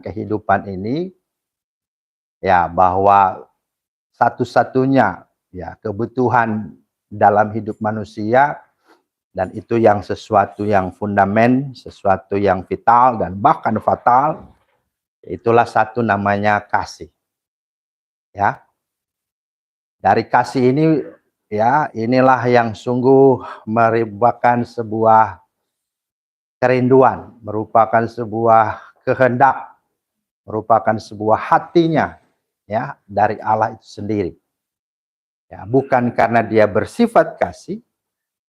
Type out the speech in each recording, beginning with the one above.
kehidupan ini, ya, bahwa satu-satunya ya kebutuhan dalam hidup manusia, dan itu yang sesuatu yang fundament, sesuatu yang vital dan bahkan fatal, itulah satu namanya kasih. Ya. Dari kasih ini, ya, inilah yang sungguh merupakan sebuah kerinduan, merupakan sebuah kehendak, merupakan sebuah hatinya, ya, dari Allah itu sendiri. Ya, bukan karena dia bersifat kasih,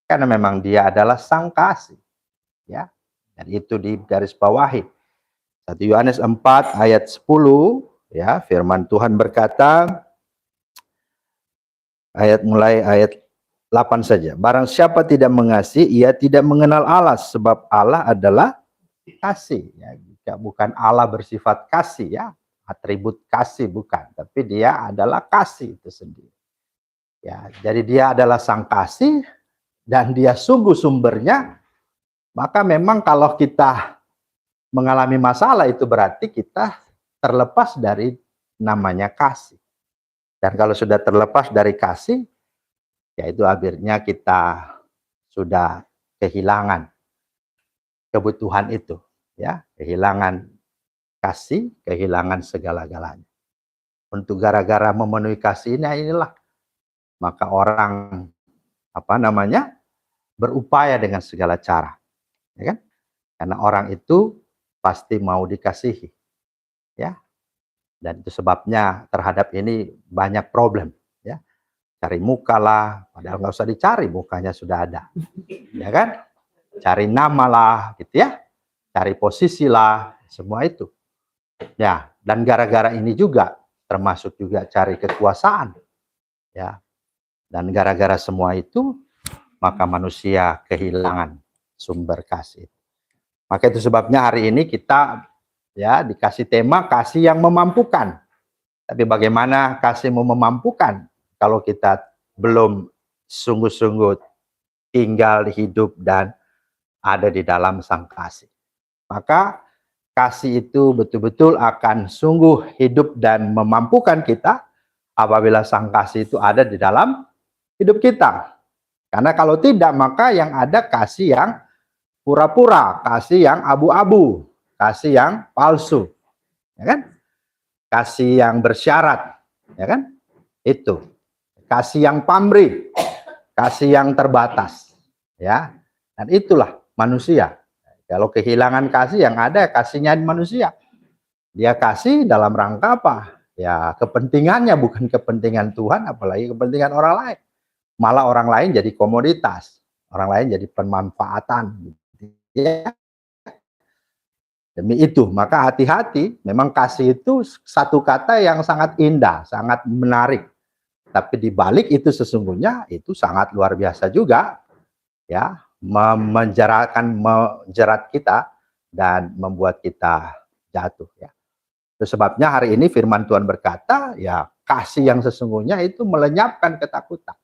karena memang dia adalah sang kasih. Ya, dan itu di garis bawahi. 1 Yohanes 4 ayat 10, ya, firman Tuhan berkata, mulai ayat 8 saja. Barang siapa tidak mengasihi, ia tidak mengenal Allah, sebab Allah adalah kasih. Ya, jika bukan Allah bersifat kasih, ya, atribut kasih bukan, tapi dia adalah kasih itu sendiri. Ya, jadi dia adalah sang kasih dan dia sungguh sumbernya. Maka memang kalau kita mengalami masalah itu berarti kita terlepas dari namanya kasih. Dan kalau sudah terlepas dari kasih, yaitu akhirnya kita sudah kehilangan kebutuhan itu, ya, kehilangan kasih, kehilangan segala-galanya. Untuk gara-gara memenuhi kasih ini, inilah maka orang berupaya dengan segala cara, ya kan? Karena orang itu pasti mau dikasihi, ya. Dan itu sebabnya terhadap ini banyak problem, ya. Cari muka lah, padahal nggak usah dicari, mukanya sudah ada, ya kan? Cari nama lah, gitu ya. Cari posisi lah, semua itu. Ya, dan gara-gara ini juga termasuk juga cari kekuasaan, ya. Dan gara-gara semua itu, maka manusia kehilangan sumber kasih. Maka itu sebabnya hari ini kita, ya, dikasih tema kasih yang memampukan. Tapi bagaimana kasih mau memampukan kalau kita belum sungguh-sungguh tinggal hidup dan ada di dalam sang kasih. Maka kasih itu betul-betul akan sungguh hidup dan memampukan kita apabila sang kasih itu ada di dalam hidup kita. Karena kalau tidak, maka yang ada kasih yang pura-pura, kasih yang abu-abu, kasih yang palsu, ya kan? Kasih yang bersyarat, ya kan? Itu. Kasih yang pamrih, kasih yang terbatas, ya. Dan itulah manusia. Kalau kehilangan kasih, yang ada kasihnya manusia. Dia kasih dalam rangka apa? Ya, kepentingannya, bukan kepentingan Tuhan, apalagi kepentingan orang lain. Malah orang lain jadi komoditas, orang lain jadi pemanfaatan. Ya. Demi itu, maka hati-hati, memang kasih itu satu kata yang sangat indah, sangat menarik. Tapi di balik itu sesungguhnya itu sangat luar biasa juga, ya, menjerat kita dan membuat kita jatuh, ya. Itu sebabnya hari ini firman Tuhan berkata, ya, kasih yang sesungguhnya itu melenyapkan ketakutan.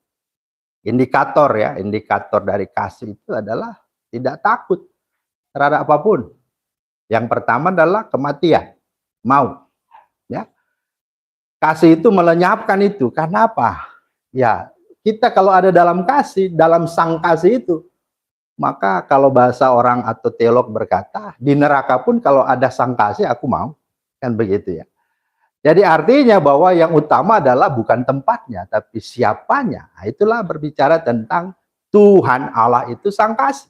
Indikator, ya, indikator dari kasih itu adalah tidak takut terhadap apapun. Yang pertama adalah kematian, maut, ya. Kasih itu melenyapkan itu. Karena apa? Ya, kita kalau ada dalam kasih, dalam sang kasih itu, maka kalau bahasa orang atau teolog berkata, di neraka pun kalau ada sang kasih aku mau. Kan begitu, ya. Jadi artinya bahwa yang utama adalah bukan tempatnya, tapi siapanya. Nah, itulah berbicara tentang Tuhan Allah itu sang kasih.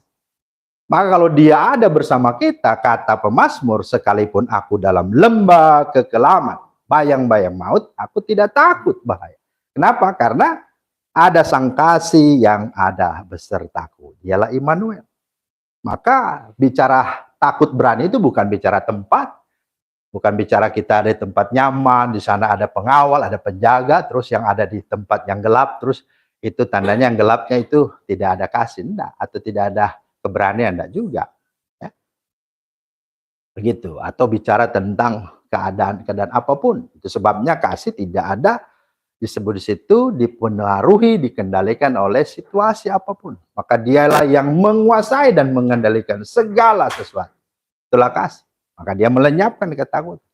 Maka kalau dia ada bersama kita, kata pemazmur, sekalipun aku dalam lembah kekelaman, bayang-bayang maut, aku tidak takut bahaya. Kenapa? Karena ada sang kasih yang ada besertaku. Dialah Immanuel. Maka bicara takut berani itu bukan bicara tempat, bukan bicara kita ada di tempat nyaman, di sana ada pengawal, ada penjaga, terus yang ada di tempat yang gelap, terus itu tandanya yang gelapnya itu tidak ada kasih, enggak, atau tidak ada keberanian, enggak juga, ya. Begitu. Atau bicara tentang keadaan apapun. Itu sebabnya kasih tidak ada disebut di situ, dipengaruhi, dikendalikan oleh situasi apapun. Maka dialah yang menguasai dan mengendalikan segala sesuatu. Itulah kasih. maka dia melenyapkan ketakutan.